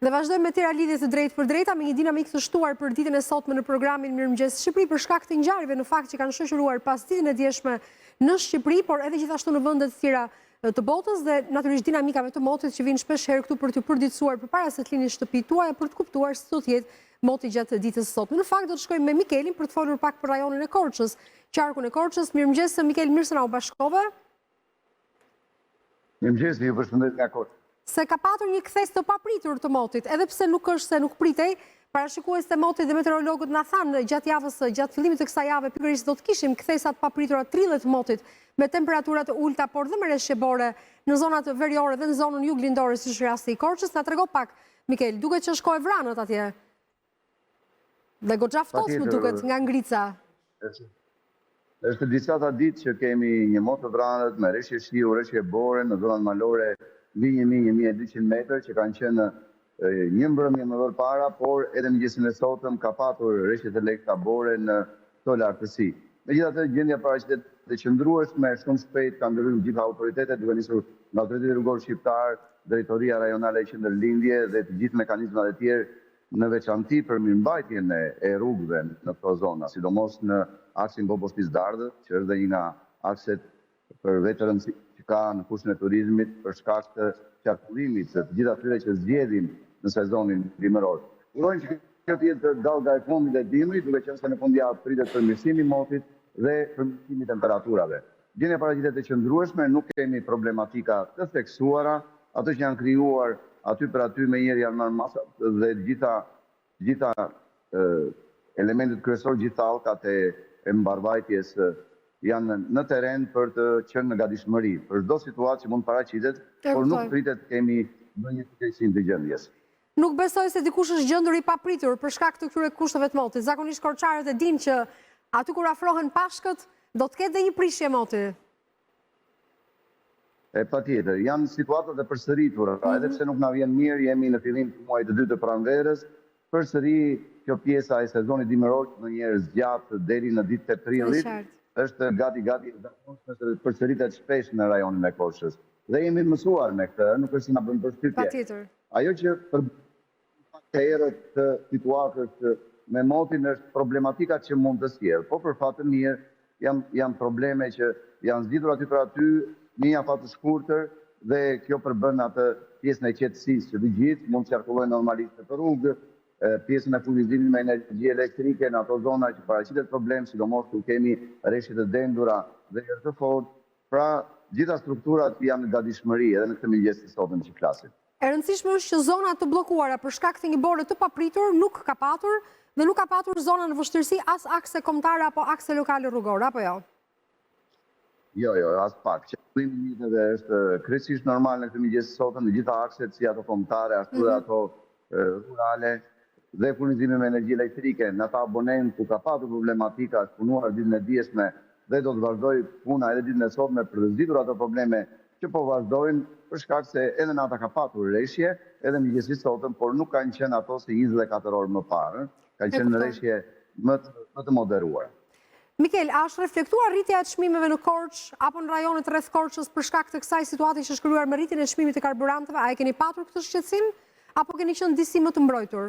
Dhe vazhdojmë me tjera lidhje të drejtë për drejta me një dinamikë të shtuar për ditën e sotme në programin Mirëmëngjes Shqipëri për shkak të ngjarjeve në fakt që kanë shoqëruar pas ditën e djeshme në Shqipëri, por edhe gjithashtu në vende të tjera të botës dhe natyrisht dinamikave të motit që vinë shpesh herë këtu për t'ju përditësuar përpara se të lini shtëpitë tuaja për të kuptuar se do të jetë moti gjatë ditës së sotme. Në fakt do të shkojmë me Mikelin për të folur pak për rajonin e Korçës, qarkun e Korçës. Mirëmëngjes Mikel, mirë se na u bashkove. Mirëmëngjes, ju përshëndet nga Korçë. Se ka patur një kthes të papritur të motit, edhe pse nuk është se nuk pritej, parashikues të motit dhe meteorologët na thanë gjatë javës, gjatë fillimit të kësaj jave, pikërisht do të kishim kthesa të papritura trille të motit me temperaturat të ulta, por dhe me rreshjebore në zonat veriore dhe në zonën juglindore, siç është rasti i Korçës. Na trego pak, Mikel, duket që shkoi vranët atje. Dhe goxha ftohtë më duket nga ngrica. Është disa ditë që kemi një mot të vranët me rreshje shiu, rreshjebore në zonat malore mbi 1.200 metrë që kanë qenë një mbrëmje më përpara, por edhe mëngjesin e sotëm ka patur rreshje të lehta bore në këto lartësi. Megjithatë, gjendja paraqitet të qëndrueshme shumë shpejt kanë ndërhyrë gjitha autoritetet, duke nisur nga Autoriteti Rrugor Shqiptar, Drejtoria Rajonale e Qendërlindje dhe të gjithë mekanizmat e tjerë në veçanti për mirëmbajtjen e rrugëve në këto zona, sidomos në aksin Bobo-Spizdardhë, që është dhe një nga akset për vetë rëndësi që ka në fushën e turizmit për shkak të qarkullimit të gjithë atyre që zgjedhin në sezonin dimëror. Urojmë që kjo të jetë dallga e fundit e dimrit, duke qenë se në fundjavë pritet përmirësimi i motit dhe përmirësimi i temperaturave. Gjendja paraqitet të qëndrueshme, nuk kemi problematika të theksuara, ato që janë krijuar aty për aty me njëherë janë marrë masat dhe gjitha elementet kryesor, gjitha allkat e mbarvajtjes janë në teren për të qenë në gatishmëri për çdo situatë që mund paraqitet, por nuk pritet kemi ndonjë keqësi të gjendjes. Nuk besoj se dikush është gjendur i papritur për shkak të këtyre kushteve të motit. Zakonisht korçarët e dinë që aty kur afrohen pashkët do të ketë dhe një prishje moti. Patjetër, janë situatat e përsëritura, edhe pse nuk na vjen mirë, jemi në fillim të muajit të dytë të pranverës, përsëri kjo pjesa e sezonit dimëror ndonjëherë zgjat deri në ditët e prillit. Është gati të përsëritet shpesh në rajonin e Korçës. Dhe jemi mësuar me këtë, nuk është si na bën përshtypje. Ajo që për të herët të situatës me motin është problematika që mund të sjellë, po për fat të mirë janë probleme që janë zgjidhur aty për aty, një afat të shkurtër dhe kjo përbën atë pjesën e qetësisë që të gjithë mund të qarkullojnë normalisht në rrugë, pjesën e furnizimit me energji elektrike në ato zona që paraqitet problem, sidomos ku kemi rreshje të dendura dhe erë të fortë. Pra, gjitha strukturat janë në gatishmëri edhe në këtë mëngjes të sotëm që flasim. E rëndësishme është që zonat të bllokuara për shkak të një bore të papritur nuk ka patur dhe nuk ka patur zona në vështirësi as akse kombëtare apo akse lokale rrugore, apo jo? Jo, as pak. Qarkullimi i mitëve është krejtësisht normal në këtë mëngjes të sotëm, në gjitha akset si ato kombëtare, ashtu dhe ato rurale, dhe furnizimi me energji elektrike në ata abonent ku ka patur problematika, është punuar ditën e dieshme dhe do të vazhdoj puna edhe ditën e sotme për të zgjidhur ato probleme që po vazhdojnë për shkak se edhe në ata ka patur rreshje, edhe mëngjesi sotëm, por nuk kanë qenë ato se 24 orë më parë, kanë qenë në rreshje më të moderuara. Mikel, a është reflektuar rritja e çmimeve në Korçë apo në rajonet rreth Korçës për shkak të kësaj situate që është krijuar me rritjen e çmimit të karburanteve? A e keni patur këtë shqetësim apo keni qenë disi më të mbrojtur?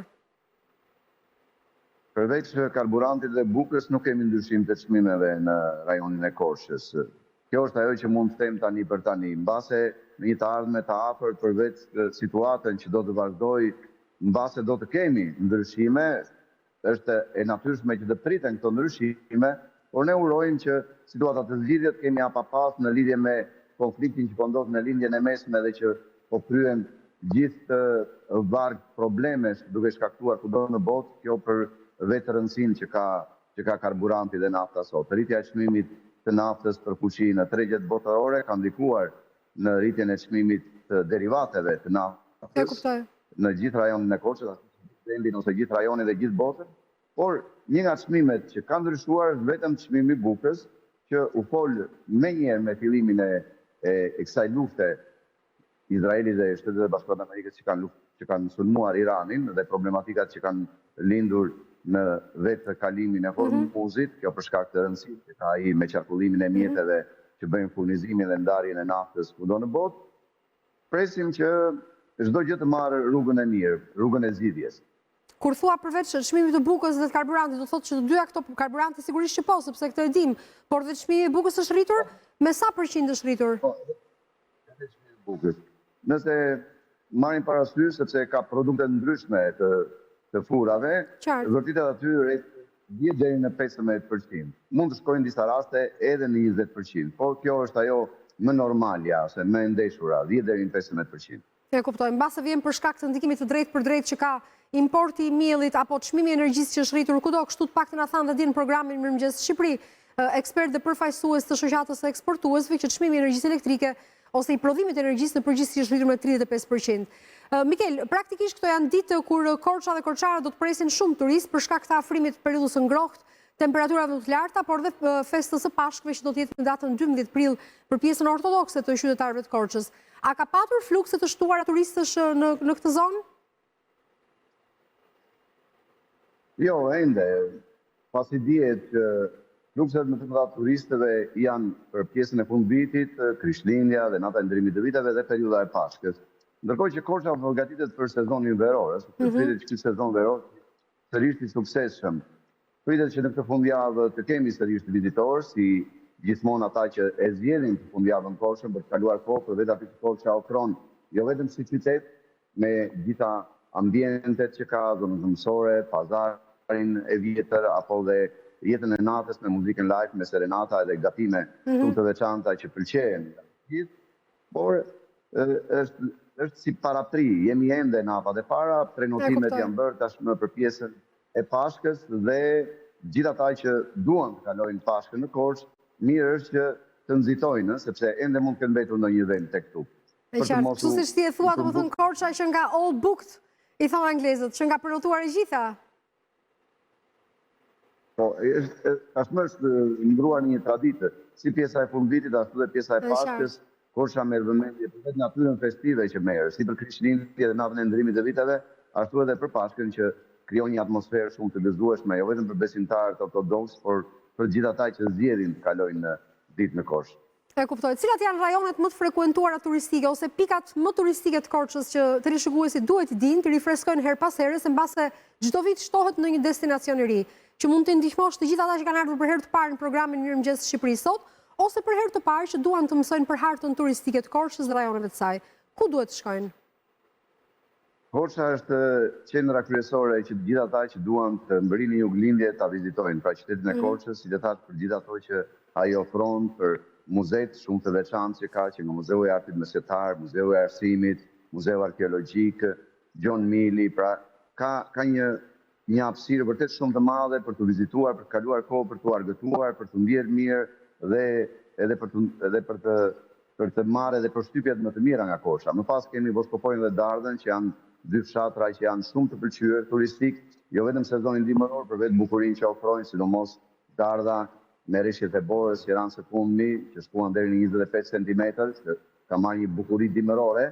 Përveç karburantit dhe bukës nuk kemi ndryshim të çmimeve në rajonin e Korçës. Kjo është ajo që mund të them tani për tani. Mbase në një të ardhme të afërt, përveç situatën që do të vazhdoj, mbase do të kemi ndryshime, është e natyrshme që të priten këto ndryshime, por ne urojmë që situatat të zgjidhjet kemi apapas në lidhje me konfliktin që po ndodh në lindjen e mesme dhe që po kryen gjithë varg problemesh duke shkaktuar kudo në botë, kjo për vetë rëndësinë që ka karburanti dhe nafta sot. Rritja e çmimit të naftës për fuqi në tregjet botërore ka ndikuar në rritjen e çmimit të derivateve të naftës në gjithë rajonin e Korçës, ose gjithë rajonin dhe gjithë botën. Por një nga çmimet që ka ndryshuar është vetëm çmimi i bukës, që u fol menjëherë me fillimin e kësaj lufte Izraeli dhe Shtetet e Bashkuara të Amerikës që kanë sulmuar Iranin dhe problematikat që kanë lindur në vetë kalimin e Hormuzit, kjo për shkak të rëndësisë që ka ai me qarkullimin e mjeteve që bëjnë furnizimin dhe ndarjen e naftës kudo në botë. Presim që çdo gjë të marrë rrugën e mirë, rrugën e zgjidhjes. Kur thua përveç çmimit të bukës dhe të karburantit, do thotë që të dyja këto karburanti sigurisht që po, sepse këtë e dim, por dhe çmimi i bukës është rritur, me sa përqind është rritur? Bukës. Nëse marrim parasysh sepse ka produkte ndryshme të furrave, vërtetë aty rreth 10 deri në 15%. Mund të shkojnë disa raste edhe në 20%, por kjo është ajo më normalja ose më e ndeshura, 10 deri në 15%. E kuptoj, mbase vjen për shkak të ndikimit të drejtë për drejtë që ka importi i miellit apo çmimi i energjisë që është rritur kudo, kështu të paktën na thanë dhe din programin Mirëmëngjes Shqipëri, ekspert dhe përfaqësues të shoqatës së eksportuesve që çmimi i energjisë elektrike ose i prodhimit të energjisë në përgjithësi është rritur me 35%. Mikel, praktikisht këto janë ditë kur Korça dhe korçarët do të presin shumë turistë për shkak të afrimit të periudhës së ngrohtë, temperaturave të larta, por dhe festës së Pashkëve që do të jetë në datën 12 prill për pjesën ortodokse të qytetarëve të Korçës. A ka patur flukse të shtuara turistësh në këtë zonë? Jo, ende. Pasi dihet që flukset më të mëdha turistëve janë për pjesën e fundvitit, Krishtlindja dhe nata e ndrimit të viteve dhe periudha e Pashkës. Ndërkohë që Korça përgatitet për sezonin veror, pritet që ky sezon veror sërish i suksesshëm. Pritet që në këtë fundjavë të kemi sërish vizitorë, si gjithmonë ata që e zgjedhin të fundjavën Korçën për të kaluar kohë për vetë aty që Korça ofron, jo vetëm si qytet, me gjitha ambientet që ka, zonën mësore, pazarin e vjetër, apo dhe jetën e natës me muzikën live, me serenata edhe gatime të veçanta që pëlqejnë. Por është si parapri, jemi ende në hapat e para, prenotimet janë bërë tashmë për pjesën e Pashkës dhe gjithë ata që duan të kalojnë Pashkën në Korçë, mirë është që të nxitojnë, sepse ende mund të kenë mbetur ndonjë vend tek këtu. E qartë, kështu si ti e thua, domethënë Korça që nga all booked, i thonë anglezët, që nga prenotuar e gjitha. Po, tashmë është ndruar një traditë, si pjesa e fundvitit, ashtu dhe pjesa e Pashkës, Korça merr vëmendje për vetë natyrën festive që merr, si për Krishtlindjen dhe natën e ndrimit të viteve, ashtu edhe për Pashkën që krijon një atmosferë shumë të gëzueshme, jo vetëm për besimtarët ortodoks, por për gjithë ata që zgjedhin të kalojnë ditë në Korçë. E kuptoj. Cilat janë rajonet më të frekuentuara turistike ose pikat më turistike të Korçës që të rishikuesit duhet të dinë, të rifreskojnë her pas here, se mbase çdo vit shtohet në një destinacion i ri, që mund të ndihmosh të gjithë ata që kanë ardhur për herë të parë në programin Mirëmëngjes Shqipëri sot, ose për herë të parë që duan të mësojnë për hartën turistike të Korçës dhe rajoneve të saj. Ku duhet të shkojnë? Korça është qendra kryesore që të gjithë ata që duan të mbërrini juglindje ta vizitojnë, pra qytetin e Korçës, si detat për gjithë ato që ai ofron, për muzet shumë të veçantë që ka, që nga Muzeu i Artit Mesjetar, Muzeu i Arsimit, Muzeu Arkeologjik, Gjon Mili, pra ka një hapësirë vërtet shumë të madhe për të vizituar, për të kaluar kohë, për të argëtuar, për të ndjerë mirë dhe edhe për të marrë edhe përshtypjet më të mira nga Korça. Më pas kemi Voskopojnë dhe Dardhen, që janë dy fshatra që janë shumë të pëlqyer turistik, jo vetëm sezonin dimëror, për vetë bukurinë që ofrojnë, sidomos Dardha me rishjet e borës që ranë së fundmi, që shkuan deri në 25 cm, që ka marrë një bukuri dimërore,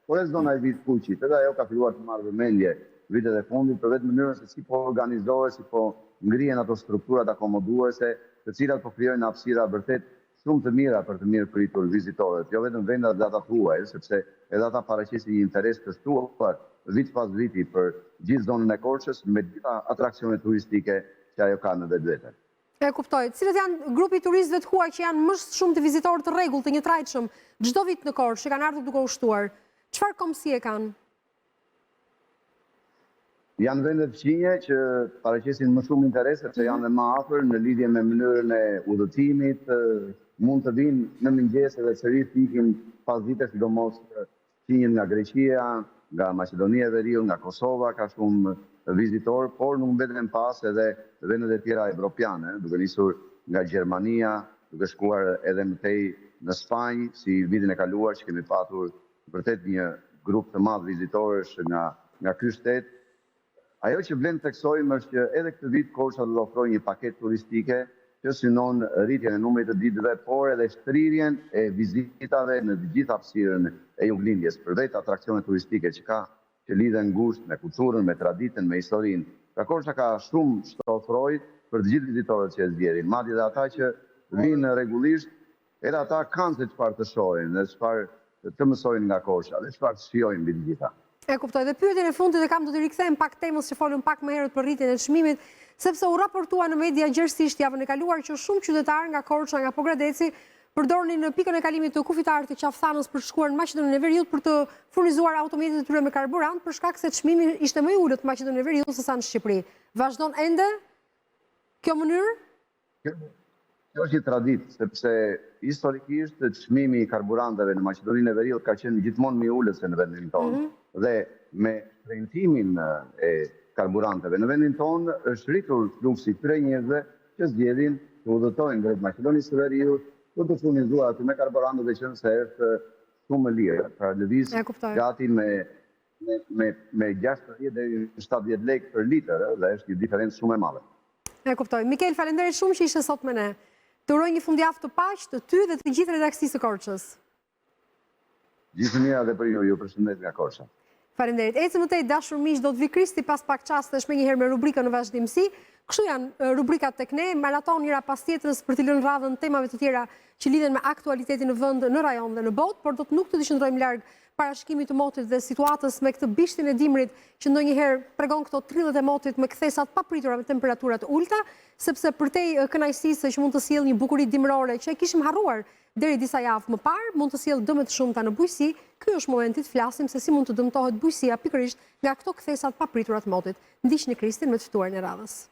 por e zona e Vit Kuqit, edhe ajo ka filluar të marrë vëmendje vitet e fundit për vetë mënyrën se si po organizohet, si po ngrihen ato strukturat akomoduese, të cilat po krijojnë hapësira vërtet shumë të mira për të mirë pritur vizitorët, jo vetëm vendat dhe ata huaj, sepse edhe ata paraqesin një interes të shtuar vit pas viti për gjithë zonën e Korçës me gjitha atraksionet turistike që ajo ka në vetvete. E kuptoj. Cilët janë grupi turistëve të huaj që janë më shumë të vizitorë të rregullt, të njëtrajtshëm çdo vit në Korçë, që kanë ardhur duke u shtuar? Çfarë komësie kanë? Janë vende fqinje që paraqesin më shumë interes, sepse janë dhe më afër në lidhje me mënyrën e udhëtimit, mund të vinë në mëngjes edhe sërish të ikin pas ditës, sidomos fqinjet nga Greqia, nga Maqedonia e Veriut, nga Kosova, ka shumë vizitor, por nuk mbeten pas edhe vendet e tjera evropiane, duke nisur nga Gjermania, duke shkuar edhe më tej në Spanjë, si vitin e kaluar që kemi patur vërtet një grup të madh vizitorësh nga ky shtet. Ajo që vlen të theksojmë është që edhe këtë vit Korça do të ofrojë një paketë turistike që synon rritjen e numrit të ditëve, por edhe shtrirjen e vizitave në të gjithë hapësirën e juglindjes, për vetë atraksione turistike që ka, që lidhen ngushtë me kulturën, me traditën, me historinë. Pra Korça ka shumë që të ofrojë për të gjithë vizitorët që e zgjedhin, madje edhe ata që vinë rregullisht, edhe ata kanë se çfarë të shohin, dhe çfarë të mësojnë nga Korça, dhe çfarë të shijojnë mbi të gjitha. E kuptoj, dhe pyetjen e fundit e kam të rikthehem pak temës që folëm pak më herët për rritjen e çmimit, sepse u raportua në media gjerësisht javën e kaluar që shumë qytetarë nga Korça, nga Pogradeci, përdornin në pikën e kalimit të kufitarit të Qafthanës për të shkuar në Maqedoninë e Veriut për të furnizuar automjetet e tyre me karburant, për shkak se çmimi ishte më i ulët në Maqedoninë e Veriut se sa në Shqipëri. Vazhdon ende kjo mënyrë? Kjo është një traditë, sepse historikisht çmimi i karburanteve në Maqedoninë e Veriut ka qenë gjithmonë më i ulët se në vendin tonë. Dhe me shtrenjtimin e karburanteve në vendin tonë është rritur fluksi i këtyre njerëzve që zgjedhin të udhëtojnë drejt Maqedonisë së Veriut, për të furnizuar aty me karburant dhe që nëse është shumë më lirë. Pra lëviz gati me 60 deri në 70 lekë për litër dhe është një diferencë shumë e madhe. E kuptoj. Mikel, faleminderit shumë që ishe sot me ne. Të uroj një fundjavë të paqë të ty dhe të gjithë redaksisë së Korçës. Gjithë mira dhe për ju përshëndet nga Korça. Faleminderit. Ecëm më tej dashur miq, do të vi Kristi pas pak çastesh më një herë me rubrikën në vazhdimsi. Kështu janë rubrikat tek ne, maraton njëra pas tjetrës për të lënë radhën temave të tjera që lidhen me aktualitetin në vend, në rajon dhe në botë, por do të nuk të qëndrojmë larg parashikimit të motit dhe situatës me këtë bishtin e dimrit që ndonjëherë tregon këto trillet e motit me kthesat papritura me temperaturat ulta, sepse përtej kënaqësisë që mund të sjellë një bukuri dimrore që e kishim harruar deri disa javë më parë, mund të sjellë dëme të shumta në bujqësi. Ky është momenti të flasim se si mund të dëmtohet bujqësia pikërisht nga këto kthesat papritura të motit. Ndiqni Kristin me të ftuarin e radhës.